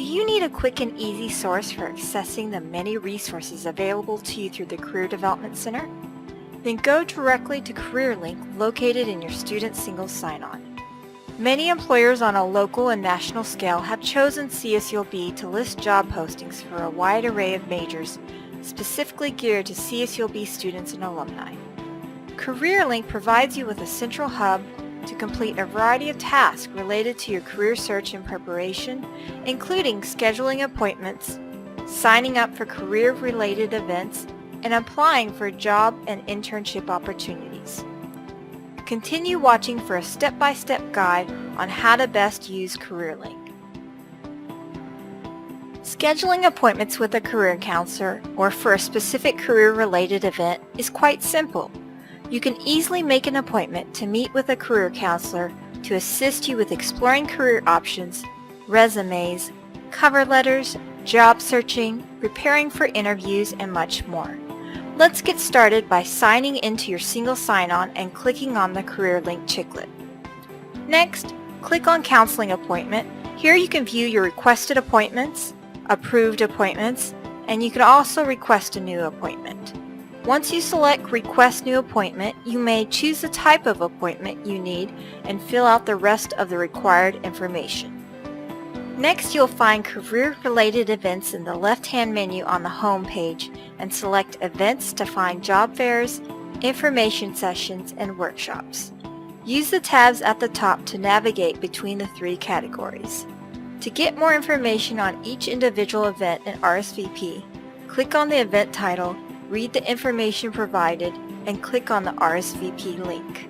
you need a quick and easy source for accessing the many resources available to you through the Career Development Center? Then go directly to CareerLINK located in your student single sign-on. Many employers on a local and national scale have chosen CSULB to list job postings for a wide array of majors specifically geared to CSULB students and alumni. CareerLINK provides you with a central hub to complete a variety of tasks related to your career search and preparation, including scheduling appointments, signing up for career-related events, and applying for job and internship opportunities. Continue watching for a step-by-step guide on how to best use CareerLINK. Scheduling appointments with a career counselor or for a specific career-related event is quite simple. You can easily make an appointment to meet with a career counselor to assist you with exploring career options, resumes, cover letters, job searching, preparing for interviews, and much more. Let's get started by signing into your single sign-on and clicking on the CareerLINK chiclet. Next, click on Counseling Appointment. Here you can view your requested appointments, approved appointments, and you can also request a new appointment. Once you select Request New Appointment, you may choose the type of appointment you need and fill out the rest of the required information. Next, you'll find career-related events in the left-hand menu on the home page and select Events to find job fairs, information sessions, and workshops. Use the tabs at the top to navigate between the three categories. To get more information on each individual event and RSVP, click on the event title, read the information provided, and click on the RSVP link.